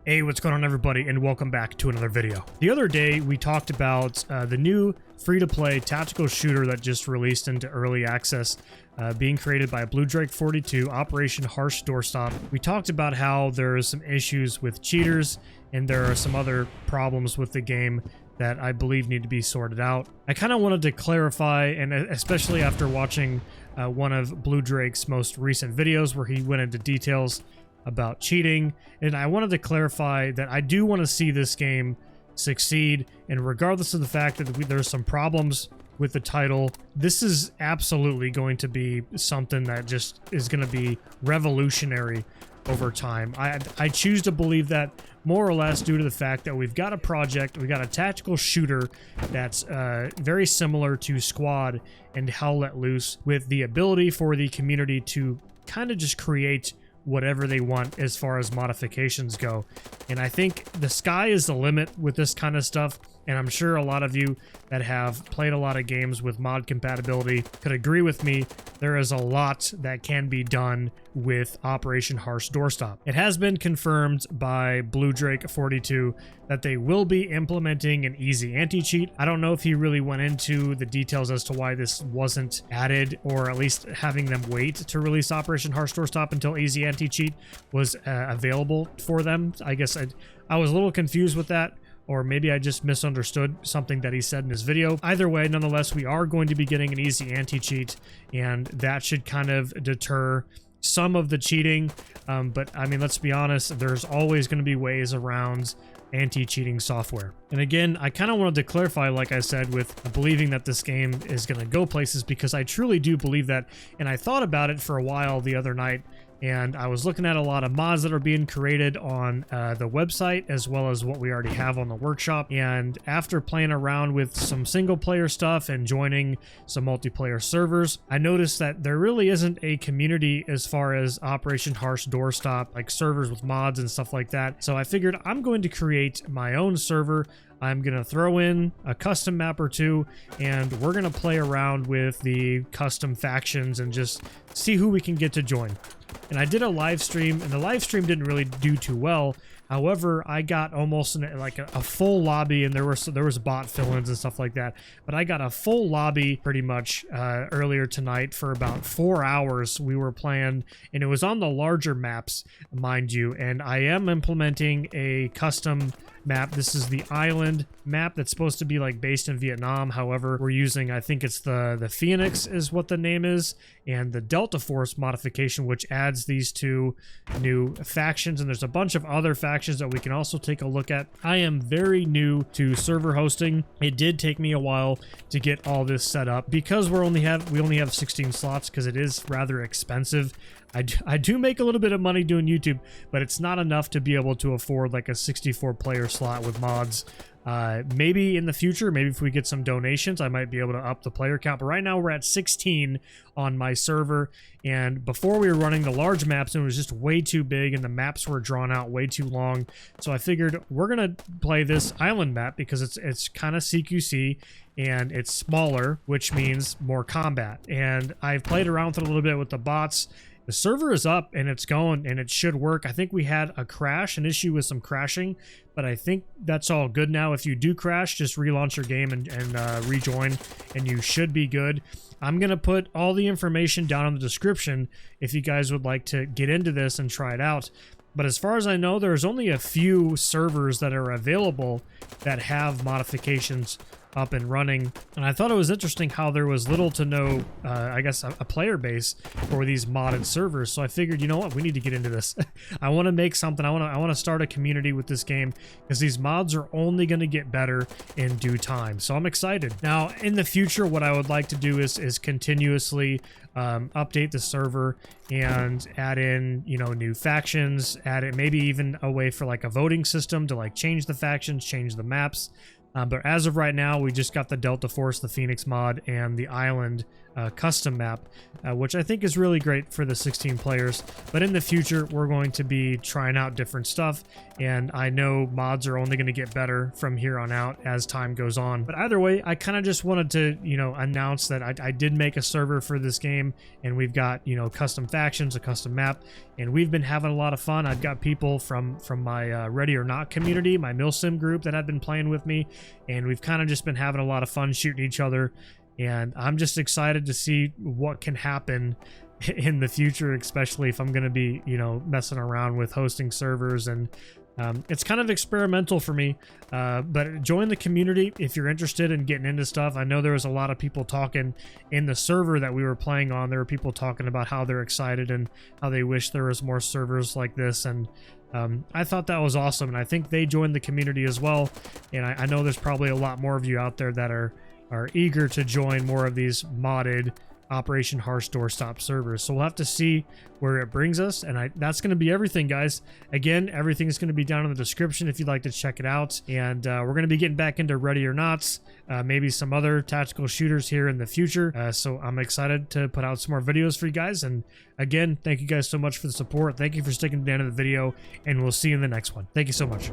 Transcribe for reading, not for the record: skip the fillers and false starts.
Hey, what's going on everybody, and welcome back to another video. The other day we talked about the new free-to-play tactical shooter that just released into early access, being created by Blue Drake 42, Operation Harsh Doorstop. We talked about how there are some issues with cheaters and there are some other problems with the game that I believe need to be sorted out. I kind of wanted to clarify, and especially after watching one of Blue Drake's most recent videos where he went into details about cheating, and I wanted to clarify that I do want to see this game succeed, and regardless of the fact that there's some problems with the title, this is absolutely going to be something that just is going to be revolutionary over time. I choose to believe that more or less due to the fact that we've got a project, we've got a tactical shooter that's very similar to Squad and Hell Let Loose, with the ability for the community to kind of just create whatever they want as far as modifications go. And I think the sky is the limit with this kind of stuff, and I'm sure a lot of you that have played a lot of games with mod compatibility could agree with me. There is a lot that can be done with Operation Harsh Doorstop. It has been confirmed by Blue Drake 42 that they will be implementing an easy anti-cheat. I don't know if he really went into the details as to why this wasn't added, or at least having them wait to release Operation Harsh Doorstop until easy anti-cheat was available for them. I guess I was a little confused with that, or maybe I just misunderstood something that he said in his video. Either way, nonetheless, we are going to be getting an easy anti-cheat, and that should kind of deter some of the cheating. But I mean, let's be honest, there's always going to be ways around anti-cheating software. And again, I kind of wanted to clarify, like I said, with believing that this game is going to go places, because I truly do believe that. And I thought about it for a while the other night, and I was looking at a lot of mods that are being created on the website, as well as what we already have on the workshop. And after playing around with some single player stuff and joining some multiplayer servers, I noticed that there really isn't a community as far as Operation Harsh Doorstop, like servers with mods and stuff like that. So I figured I'm going to create my own server. I'm going to throw in a custom map or two, and we're going to play around with the custom factions and just see who we can get to join. And I did a live stream, and the live stream didn't really do too well. However, I got almost a full lobby, and there was bot fill-ins and stuff like that. But I got a full lobby pretty much earlier tonight for about 4 hours. We were playing, and it was on the larger maps, mind you. And I am implementing a custom map. This is the island map that's supposed to be like based in Vietnam. However, we're using, I think it's the ThePhoenix is what the name is, and the DeltaForce modification, which adds these two new factions. And there's a bunch of other factions that we can also take a look at. I am very new to server hosting. It did take me a while to get all this set up, because we only have 16 slots, because it is rather expensive. I do make a little bit of money doing YouTube, but it's not enough to be able to afford like a 64 player slot with mods. Maybe in the future, maybe if we get some donations, I might be able to up the player count. But right now we're at 16 on my server, and before we were running the large maps, and it was just way too big, and the maps were drawn out way too long. So I figured we're gonna play this island map because it's kind of CQC, and it's smaller, which means more combat. And I've played around with it a little bit with the bots. The server is up and it's going, and it should work. I think we had a crash, an issue with some crashing, but I think that's all good now. If you do crash, just relaunch your game and rejoin, and you should be good. I'm going to put all the information down in the description if you guys would like to get into this and try it out. But as far as I know, there's only a few servers that are available that have modifications up and running, and I thought it was interesting how there was little to no I guess a player base for these modded servers. So I figured, you know what, we need to get into this. I want to make something. I want to start a community with this game, because these mods are only going to get better in due time. So I'm excited. Now in the future, what I would like to do is continuously update the server and add in, you know, new factions, add it, maybe even a way for like a voting system to like change the factions, change the maps. But as of right now, we just got the DeltaForce, the Phoenix mod, and the island custom map, which I think is really great for the 16 players. But in the future, we're going to be trying out different stuff, and I know mods are only going to get better from here on out as time goes on. But either way, I kind of just wanted to, you know, announce that I did make a server for this game, and we've got, you know, custom factions, a custom map, and we've been having a lot of fun. I've got people from my Ready or Not community, my Milsim group, that have been playing with me, and we've kind of just been having a lot of fun shooting each other. And I'm just excited to see what can happen in the future, especially if I'm going to be, you know, messing around with hosting servers. And it's kind of experimental for me, but join the community if you're interested in getting into stuff. I know there was a lot of people talking in the server that we were playing on. There were people talking about how they're excited and how they wish there was more servers like this. And I thought that was awesome. And I think they joined the community as well. And I know there's probably a lot more of you out there that are eager to join more of these modded Operation Harsh Doorstop servers. So we'll have to see where it brings us, and that's going to be everything, guys. Again, everything is going to be down in the description if you'd like to check it out. And we're going to be getting back into Ready or Nots, maybe some other tactical shooters here in the future. So I'm excited to put out some more videos for you guys. And again, thank you guys so much for the support. Thank you for sticking to the end of the video, and we'll see you in the next one. Thank you so much.